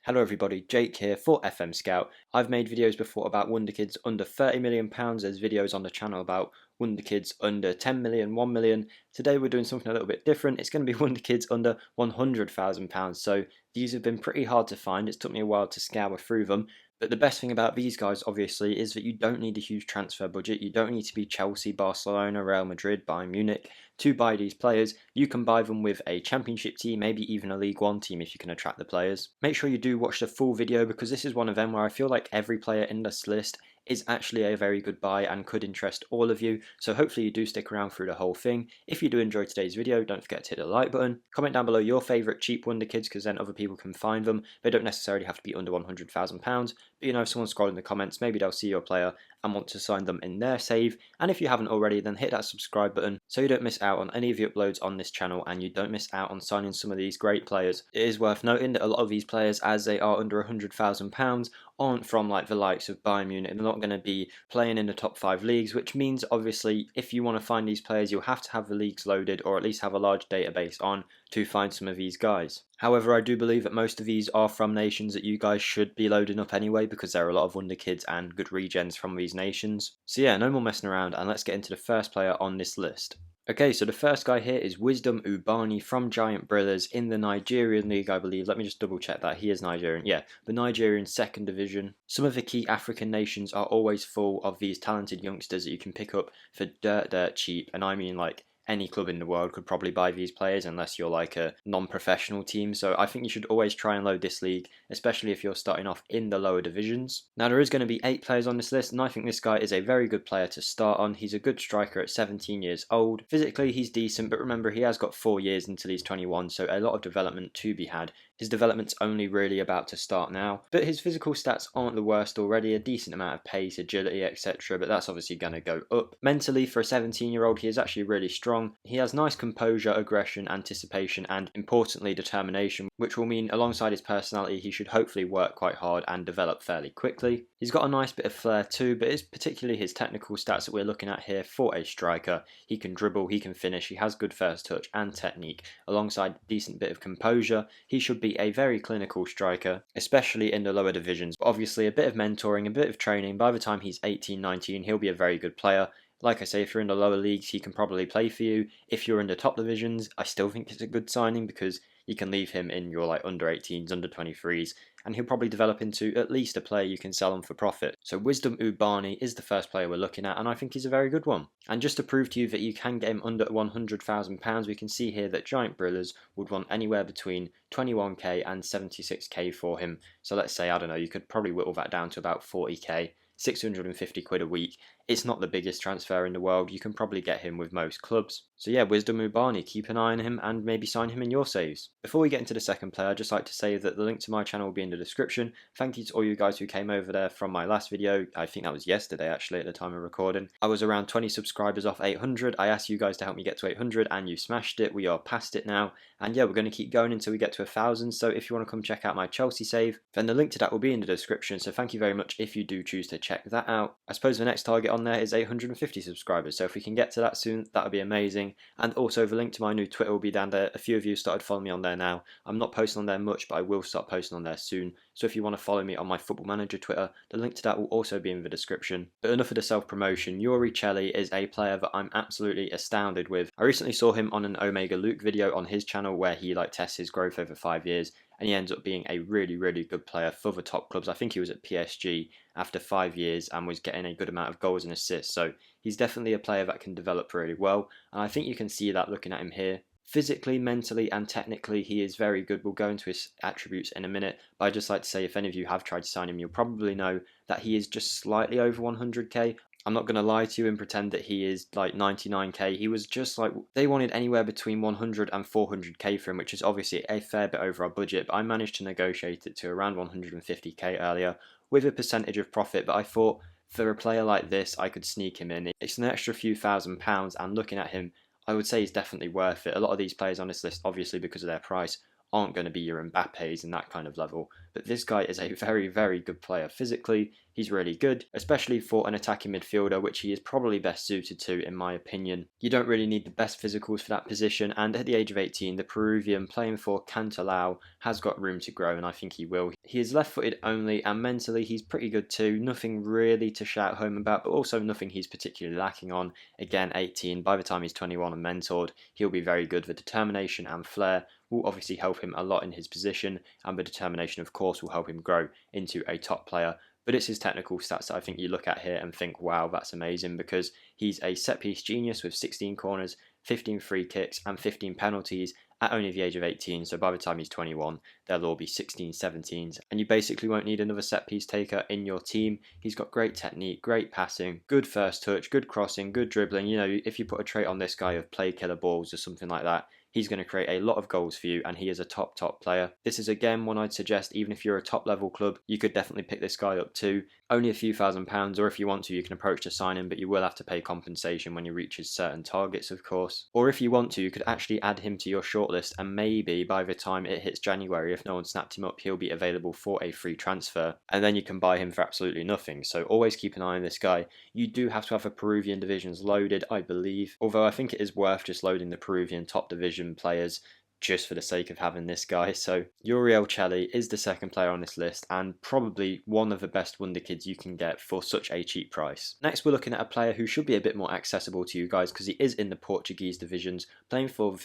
Hello everybody, Jake here for FMSCOUT. I've made videos before about Wonderkids under £30 million. There's videos on the channel about Wonderkids under 10 million, 1 million. Today we're doing something a little bit different. It's going to be Wonderkids under £100,000. So these have been pretty hard to find. It's took me a while to scour through them. But the best thing about these guys, obviously, is that you don't need a huge transfer budget. You don't need to be Chelsea, Barcelona, Real Madrid, Bayern Munich to buy these players. You can buy them with a championship team, maybe even a League One team if you can attract the players. Make sure you do watch the full video because this is one of them where I feel like every player in this list is actually a very good buy and could interest all of you, so hopefully you do stick around through the whole thing. If you do enjoy today's video, don't forget to hit the like button, comment down below your favourite cheap Wonderkids because then other people can find them. They don't necessarily have to be under £100,000, but you know, if someone's scrolling the comments, maybe they'll see your player and want to sign them in their save. And if you haven't already, then hit that subscribe button so you don't miss out on any of the uploads on this channel and you don't miss out on signing some of these great players. It is worth noting that a lot of these players, as they are under £100,000, aren't from like the likes of Bayern Munich. They're not going to be playing in the top 5 leagues, which means obviously if you want to find these players, you'll have to have the leagues loaded or at least have a large database on to find some of these guys. However, I do believe that most of these are from nations that you guys should be loading up anyway because there are a lot of Wonderkids and good regens from these nations. So yeah, no more messing around and let's get into the first player on this list. Okay, so the first guy here is Ubani from Giant Brothers in the Nigerian League, I believe. Let me just double check that. He is Nigerian. Yeah, the Nigerian 2nd Division. Some of the key African nations are always full of these talented youngsters that you can pick up for dirt cheap. And I mean like any club in the world could probably buy these players unless you're like a non-professional team. So I think you should always try and load this league, especially if you're starting off in the lower divisions. Now there is going to be 8 players on this list and I think this guy is a very good player to start on. He's a good striker at 17 years old. Physically he's decent, but remember he has got 4 years until he's 21, so a lot of development to be had. His development's only really about to start now, but his physical stats aren't the worst already, a decent amount of pace, agility, etc, but that's obviously going to go up. Mentally, for a 17-year-old, he is actually really strong. He has nice composure, aggression, anticipation, and importantly determination, which will mean alongside his personality he should hopefully work quite hard and develop fairly quickly. He's got a nice bit of flair too, but it's particularly his technical stats that we're looking at here for a striker. He can dribble, he can finish, he has good first touch and technique, alongside a decent bit of composure. He should be a very clinical striker, especially in the lower divisions, but obviously a bit of mentoring, a bit of training. By the time he's 18, 19, he'll be a very good player. Like I say, if you're in the lower leagues, he can probably play for you. If you're in the top divisions, I still think it's a good signing because you can leave him in your like under 18s, under 23s, and he'll probably develop into at least a player you can sell him for profit. So Ubani is the first player we're looking at, and I think he's a very good one. And just to prove to you that you can get him under £100,000, we can see here that Giant Brothers would want anywhere between 21k and 76k for him. So let's say, I don't know, you could probably whittle that down to about 40k. 650 quid a week. It's not the biggest transfer in the world. You can probably get him with most clubs. So yeah, Ubani, keep an eye on him and maybe sign him in your saves. Before we get into the second player, I'd just like to say that the link to my channel will be in the description. Thank you to all you guys who came over there from my last video. I think that was yesterday actually at the time of recording. I was around 20 subscribers off 800. I asked you guys to help me get to 800 and you smashed it. We are past it now. And yeah, we're going to keep going until we get to 1,000. So if you want to come check out my Chelsea save, then the link to that will be in the description. So thank you very much if you do choose to check that out. I suppose the next target on there is 850 subscribers. So if we can get to that soon, that would be amazing. And also the link to my new Twitter will be down there. A few of you started following me on there now. I'm not posting on there much, but I will start posting on there soon. So if you want to follow me on my Football Manager Twitter, the link to that will also be in the description. But enough of the self-promotion. Yuri Cheyly is a player that I'm absolutely astounded with. I recently saw him on an Omega Luke video on his channel where he like tests his growth over 5 years, and he ends up being a really good player for the top clubs. I think he was at PSG after 5 years and was getting a good amount of goals and assists, so he's definitely a player that can develop really well, and I think you can see that looking at him here. Physically, mentally and technically he is very good. We'll go into his attributes in a minute, but I'd just like to say if any of you have tried to sign him, you'll probably know that he is just slightly over 100k. I'm not going to lie to you and pretend that he is like 99k. He was just like, they wanted anywhere between 100 and 400k for him, which is obviously a fair bit over our budget, but I managed to negotiate it to around 150k earlier with a percentage of profit. But I thought for a player like this, I could sneak him in. It's an extra few £1,000s, and looking at him, I would say he's definitely worth it. A lot of these players on this list, obviously because of their price, aren't going to be your Mbappes and that kind of level. But this guy is a very, very good player physically. He's really good, especially for an attacking midfielder, which he is probably best suited to, in my opinion. You don't really need the best physicals for that position, and at the age of 18, the Peruvian playing for Canelo has got room to grow, and I think he will. He is left-footed only, and mentally he's pretty good too. Nothing really to shout home about, but also nothing he's particularly lacking on. Again, 18, by the time he's 21 and mentored, he'll be very good. The determination and flair will obviously help him a lot in his position, and the determination, of course, will help him grow into a top player. But it's his technical stats that I think you look at here and think, wow, that's amazing, because he's a set-piece genius with 16 corners, 15 free kicks, and 15 penalties at only the age of 18. So by the time he's 21, there'll all be 16, 17s, and you basically won't need another set-piece taker in your team. He's got great technique, great passing, good first touch, good crossing, good dribbling. You know, if you put a trait on this guy of play killer balls or something like that, he's going to create a lot of goals for you, and he is a top player. This is again one I'd suggest, even if you're a top level club, you could definitely pick this guy up too. Only a few £1,000s, or if you want to, you can approach to sign him, but you will have to pay compensation when he reaches certain targets, of course. Or if you want to, you could actually add him to your shortlist, and maybe by the time it hits January, if no one snapped him up, he'll be available for a free transfer, and then you can buy him for absolutely nothing. So always keep an eye on this guy. You do have to have the Peruvian divisions loaded, I believe, although I think it is worth just loading the Peruvian top division players just for the sake of having this guy. So Yuri Cheyly is the second player on this list, and probably one of the best Wonderkids you can get for such a cheap price. Next, we're looking at a player who should be a bit more accessible to you guys, because he is in the Portuguese divisions, playing for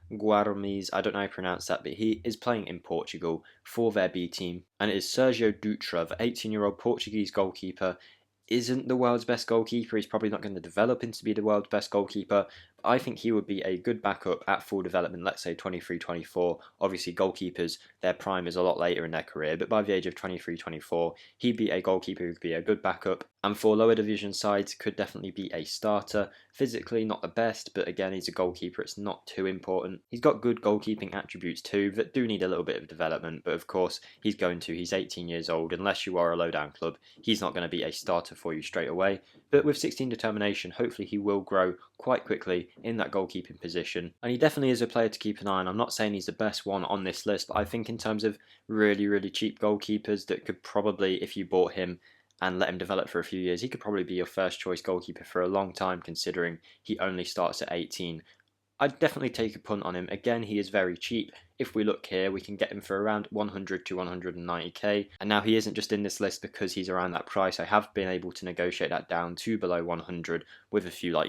Guaramis, I don't know how to pronounce that, but he is playing in Portugal for their B team, and it is Sergio Duarte, the 18-year-old Portuguese goalkeeper. Isn't the world's best goalkeeper. He's probably not going to develop into be the world's best goalkeeper, but I think he would be a good backup at full development, let's say 23, 24. Obviously, goalkeepers, their prime is a lot later in their career, but by the age of 23, 24, he'd be a goalkeeper who could be a good backup, and for lower division sides, could definitely be a starter. Physically, not the best, but again, he's a goalkeeper, it's not too important. He's got good goalkeeping attributes too, that do need a little bit of development, but of course, he's 18 years old. Unless you are a low-down club, he's not going to be a starter for you straight away, but with 16 determination, hopefully he will grow quite quickly in that goalkeeping position, and he definitely is a player to keep an eye on. I'm not saying he's the best one on this list, but I think in terms of really cheap goalkeepers that could probably, if you bought him and let him develop for a few years, he could probably be your first choice goalkeeper for a long time, considering he only starts at 18. I'd definitely take a punt on him. Again, he is very cheap. If we look here, we can get him for around 100 to 190k. And now he isn't just in this list because he's around that price. I have been able to negotiate that down to below 100 with a few,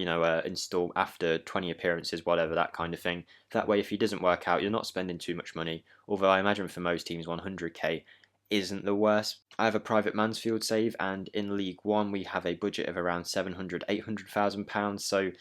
install after 20 appearances, whatever, that kind of thing. That way, if he doesn't work out, you're not spending too much money. Although I imagine for most teams, 100k isn't the worst. I have a private Mansfield save, and in League One, we have a budget of around 700, 800,000 pounds. So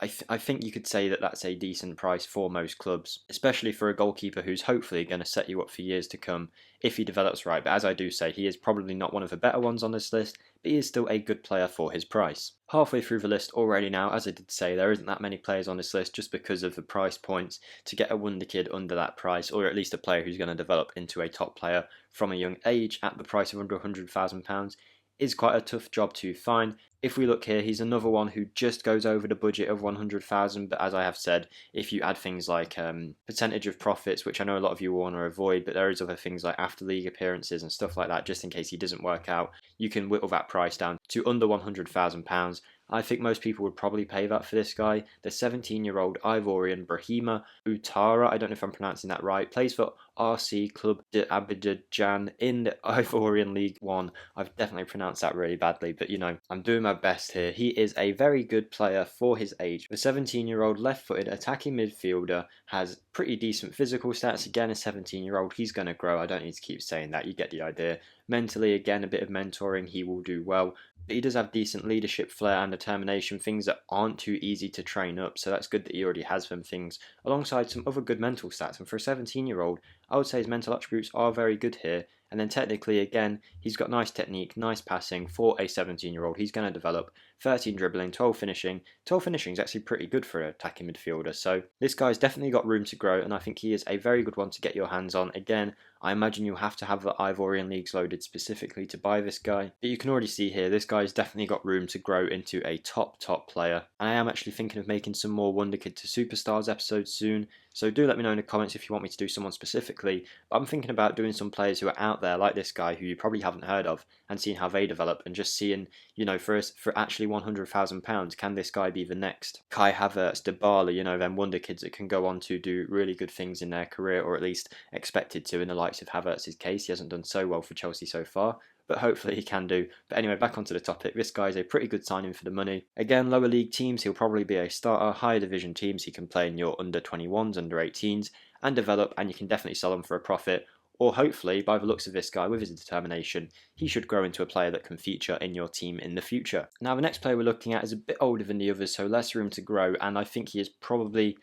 I think you could say that that's a decent price for most clubs, especially for a goalkeeper who's hopefully going to set you up for years to come if he develops right. But as I do say, he is probably not one of the better ones on this list, but he is still a good player for his price. Halfway through the list already now, as I did say, there isn't that many players on this list just because of the price points. To get a Wonderkid under that price, or at least a player who's going to develop into a top player from a young age at the price of under £100,000, is quite a tough job to find. If we look here, he's another one who just goes over the budget of 100,000, but as I have said, if you add things like percentage of profits, which I know a lot of you want to avoid, but there is other things like after league appearances and stuff like that, just in case he doesn't work out, you can whittle that price down to under £100,000. I think most people would probably pay that for this guy. The 17-year-old Ivorian Braum Utara, I don't know if I'm pronouncing that right, plays for RC Club de Abidjan in the Ivorian League 1. I've definitely pronounced that really badly, but I'm doing my best here. He is a very good player for his age. The 17-year-old left-footed attacking midfielder has pretty decent physical stats. Again, a 17-year-old, he's going to grow. I don't need to keep saying that, you get the idea. Mentally, again, a bit of mentoring, he will do well. But he does have decent leadership flair and determination, things that aren't too easy to train up, so that's good that he already has them things, alongside some other good mental stats. And for a 17-year-old, I would say his mental attributes are very good here. And then technically, again, he's got nice technique, nice passing. For a 17-year-old, he's going to develop 13 dribbling, 12 finishing. 12 finishing is actually pretty good for an attacking midfielder, so this guy's definitely got room to grow, and I think he is a very good one to get your hands on. Again, I imagine you'll have to have the Ivorian leagues loaded specifically to buy this guy, but you can already see here, this guy's definitely got room to grow into a top player, and I am actually thinking of making some more Wonderkid to Superstars episodes soon, so do let me know in the comments if you want me to do someone specifically, but I'm thinking about doing some players who are out there like this guy who you probably haven't heard of, and seeing how they develop, and just seeing, you know, for actually £100,000, can this guy be the next Kai Havertz, Dybala, you know, them Wonderkids that can go on to do really good things in their career, or at least expected to in the likes of Havertz's case. He hasn't done so well for Chelsea so far, but hopefully he can do. But anyway, back onto the topic. This guy's a pretty good signing for the money. Again, lower league teams, he'll probably be a starter. Higher division teams, he can play in your under 21s, under 18s, and develop, and you can definitely sell him for a profit. Or hopefully, by the looks of this guy, with his determination, he should grow into a player that can feature in your team in the future. Now, the next player we're looking at is a bit older than the others, so less room to grow, and I think he is probably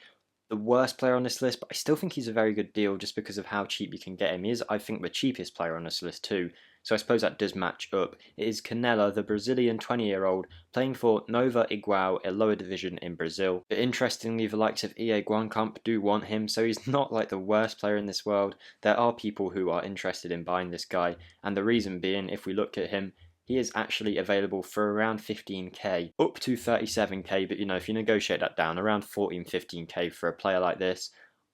the worst player on this list, but I still think he's a very good deal just because of how cheap you can get him. He is, I think, the cheapest player on this list too, so I suppose that does match up. It is Canelo, the Brazilian 20-year-old, playing for Nova Igual, a lower division in Brazil. But interestingly, the likes of EA Guancamp do want him, so he's not like the worst player in this world. There are people who are interested in buying this guy, and the reason being, if we look at him, he is actually available for around 15k, up to 37k, but you know, if you negotiate that down, around 14, 15k for a player like this,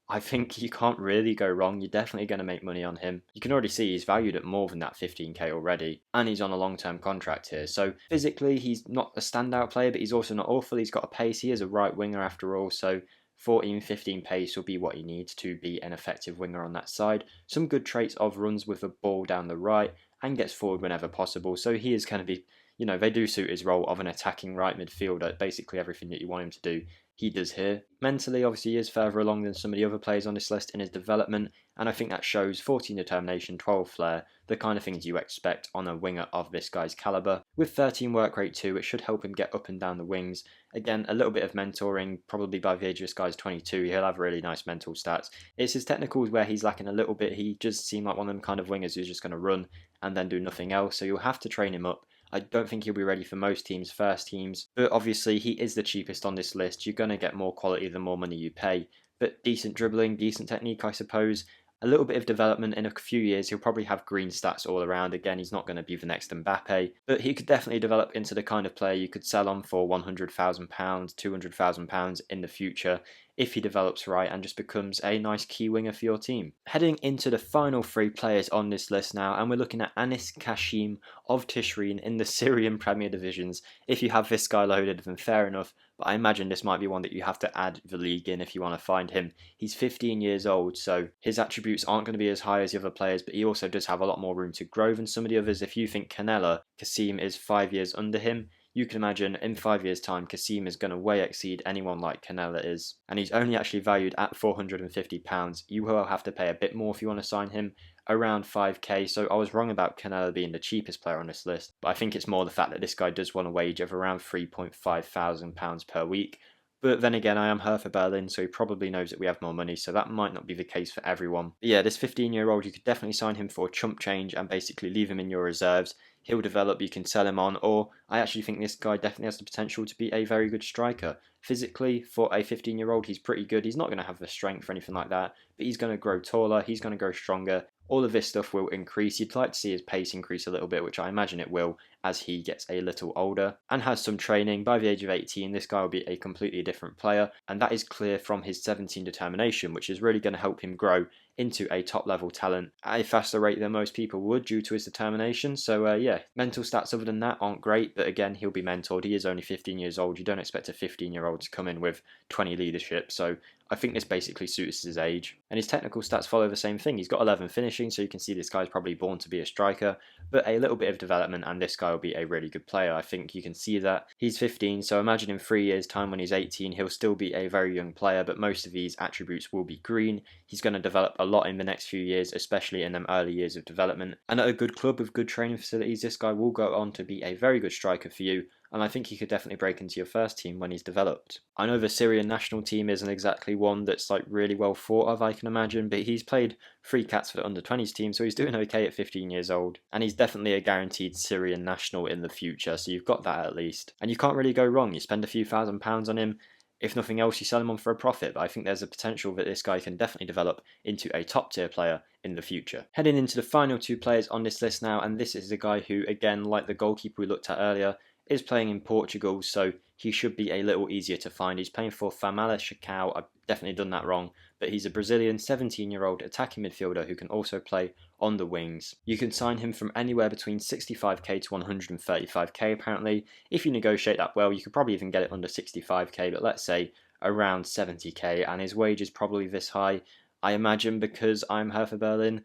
I think you can't really go wrong. You're definitely going to make money on him. You can already see he's valued at more than that 15k already, and he's on a long-term contract here. So physically, he's not a standout player, but he's also not awful. He's got a pace. He is a right winger after all, so 14, 15 pace will be what he needs to be an effective winger on that side. Some good traits of runs with the ball down the right and gets forward whenever possible. So he is going to be, you know, they do suit his role of an attacking right midfielder. Basically everything that you want him to do, he does here. Mentally, obviously, he is further along than some of the other players on this list in his development, and I think that shows 14 determination, 12 flair, the kind of things you expect on a winger of this guy's calibre. With 13 work rate too, it should help him get up and down the wings. Again, a little bit of mentoring, probably by the age of this guy's 22, he'll have really nice mental stats. It's his technicals where he's lacking a little bit. He just seems like one of them kind of wingers who's just going to run and then do nothing else, so you'll have to train him up. I don't think he'll be ready for most teams' first teams, but obviously he is the cheapest on this list. You're going to get more quality the more money you pay, but decent dribbling, decent technique, I suppose. A little bit of development. In a few years, he'll probably have green stats all around. Again, he's not going to be the next Mbappe, but he could definitely develop into the kind of player you could sell on for £100,000, £200,000 in the future if he develops right and just becomes a nice key winger for your team. Heading into the final three players on this list now, and we're looking at Anis Kashim of Tishreen in the Syrian Premier Divisions. If you have this guy loaded, then fair enough, but I imagine this might be one that you have to add the league in if you want to find him. He's 15 years old, so his attributes aren't going to be as high as the other players, but he also does have a lot more room to grow than some of the others. If you think Canelo, Kasim is 5 years under him, you can imagine in 5 years' time, Kasim is going to way exceed anyone like Canelo is. And he's only actually valued at £450. You will have to pay a bit more if you want to sign him, around 5k. So I was wrong about Canelo being the cheapest player on this list. But I think it's more the fact that this guy does want a wage of around £3,500 per week. But then again, I am Hertha Berlin, so he probably knows that we have more money, so that might not be the case for everyone. But yeah, this 15-year-old, you could definitely sign him for chump change and basically leave him in your reserves. He'll develop, you can sell him on, or I actually think this guy definitely has the potential to be a very good striker. Physically, for a 15-year-old, he's pretty good. He's not going to have the strength or anything like that, but he's going to grow taller, he's going to grow stronger. All of this stuff will increase. You'd like to see his pace increase a little bit, which I imagine it will as he gets a little older and has some training. By the age of 18, this guy will be a completely different player, and that is clear from his 17 determination, which is really going to help him grow into a top level talent at a faster rate than most people would due to his determination. So yeah, mental stats other than that aren't great, but again, he'll be mentored. He is only 15 years old. You don't expect a 15-year-old to come in with 20 leadership, so I think this basically suits his age. And his technical stats follow the same thing. He's got 11 finishing, so you can see this guy's probably born to be a striker, but a little bit of development and this guy will be a really good player. I think you can see that. He's 15, so imagine in 3 years' time when he's 18, he'll still be a very young player, but most of these attributes will be green. He's going to develop a lot in the next few years, especially in them early years of development. And at a good club with good training facilities, this guy will go on to be a very good striker for you. and I think he could definitely break into your first team when he's developed. I know the Syrian national team isn't exactly one that's like really well thought of, I can imagine, but he's played 3 cats for the under-20s team, so he's doing okay at 15 years old, and he's definitely a guaranteed Syrian national in the future, so you've got that at least. And you can't really go wrong. You spend a few £1,000s on him, if nothing else, you sell him on for a profit, but I think there's a potential that this guy can definitely develop into a top tier player in the future. Heading into the final 2 players on this list now, and this is a guy who, again, like the goalkeeper we looked at earlier, is playing in Portugal, so he should be a little easier to find. He's playing for FMSCOUT. I've definitely done that wrong, but he's a Brazilian 17-year-old attacking midfielder who can also play on the wings. You can sign him from anywhere between 65k to 135k apparently. If you negotiate that well, you could probably even get it under 65k, but let's say around 70k, and his wage is probably this high. I imagine, because I'm Hertha Berlin.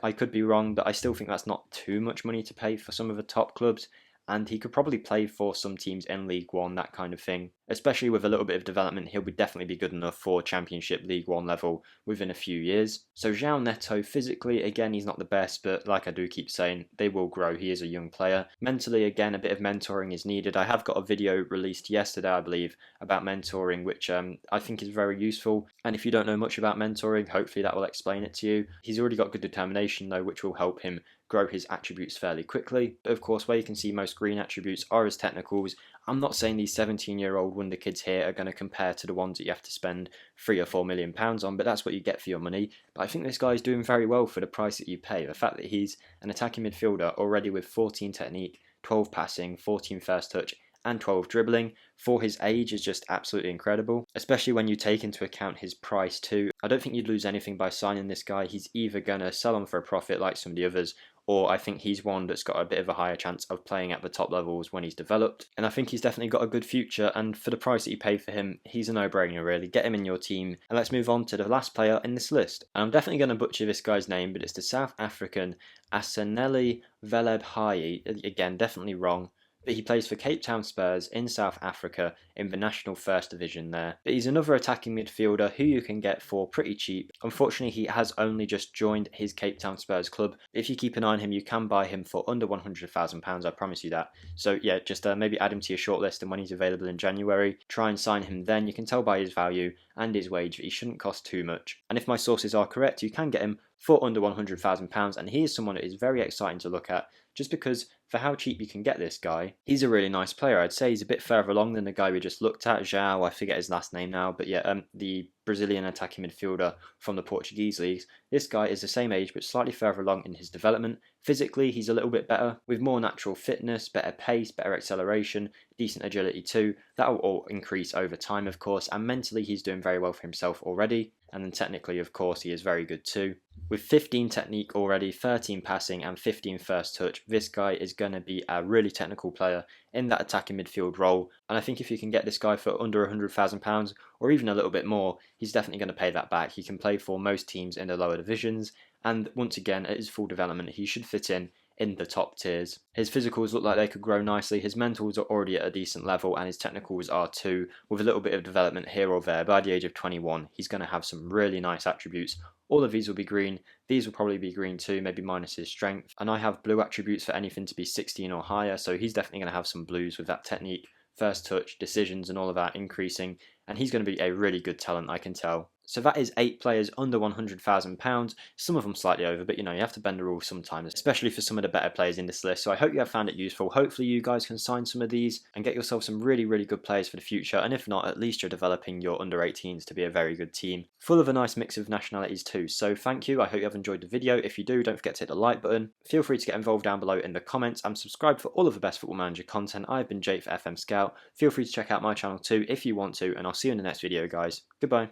I could be wrong, but I still think that's not too much money to pay for some of the top clubs, and he could probably play for some teams in League One, that kind of thing. Especially with a little bit of development, he'll definitely be good enough for Championship League One level within a few years. So João Neto, physically, again, he's not the best, but like I do keep saying, they will grow. He is a young player. Mentally, again, a bit of mentoring is needed. I have got a video released yesterday, I believe, about mentoring, which I think is very useful. And if you don't know much about mentoring, hopefully that will explain it to you. He's already got good determination, though, which will help him grow his attributes fairly quickly. But of course, where you can see most green attributes are his technicals. I'm not saying these 17-year-old Wonderkids here are going to compare to the ones that you have to spend £3 or £4 million on, but that's what you get for your money. But I think this guy's doing very well for the price that you pay. The fact that he's an attacking midfielder already with 14 technique, 12 passing, 14 first touch, and 12 dribbling for his age is just absolutely incredible, especially when you take into account his price too. I don't think you'd lose anything by signing this guy. He's either going to sell on for a profit like some of the others, or I think he's one that's got a bit of a higher chance of playing at the top levels when he's developed. And I think he's definitely got a good future, and for the price that you pay for him, he's a no-brainer really. Get him in your team. And let's move on to the last player in this list. And I'm definitely going to butcher this guy's name, but it's the South African Assanelli Velebhayi. Again, definitely wrong. But he plays for Cape Town Spurs in South Africa in the National First Division there. But he's another attacking midfielder who you can get for pretty cheap. Unfortunately, he has only just joined his Cape Town Spurs club. If you keep an eye on him, you can buy him for under £100,000, I promise you that. So yeah, just maybe add him to your shortlist, and when he's available in January, try and sign him then. You can tell by his value and his wage that he shouldn't cost too much. And if my sources are correct, you can get him for under £100,000, and he is someone that is very exciting to look at, just because for how cheap you can get this guy, he's a really nice player. I'd say he's a bit further along than the guy we just looked at, João, I forget his last name now, but yeah, the Brazilian attacking midfielder from the Portuguese leagues. This guy is the same age but slightly further along in his development. Physically, he's a little bit better, with more natural fitness, better pace, better acceleration, decent agility too. That will all increase over time, of course, and mentally he's doing very well for himself already. And then technically, of course, he is very good too. With 15 technique already, 13 passing and 15 first touch, this guy is going to be a really technical player in that attacking midfield role. And I think if you can get this guy for under £100,000 or even a little bit more, he's definitely going to pay that back. He can play for most teams in the lower divisions, and once again, at his full development, he should fit in the top tiers. His physicals look like they could grow nicely, his mentals are already at a decent level, and his technicals are too, with a little bit of development here or there. By the age of 21, he's going to have some really nice attributes. All of these will be green, these will probably be green too, maybe minus his strength, and I have blue attributes for anything to be 16 or higher, so he's definitely going to have some blues with that technique, first touch, decisions and all of that increasing, and he's going to be a really good talent, I can tell. So that is 8 players under £100,000, some of them slightly over, but you know, you have to bend the rules sometimes, especially for some of the better players in this list. So I hope you have found it useful. Hopefully you guys can sign some of these and get yourself some really, really good players for the future, and if not, at least you're developing your under 18s to be a very good team, full of a nice mix of nationalities too. So thank you, I hope you have enjoyed the video. If you do, don't forget to hit the like button, feel free to get involved down below in the comments, and subscribe for all of the best Football Manager content. I've been Jake for FM Scout, feel free to check out my channel too if you want to, and I'll see you in the next video guys. Goodbye.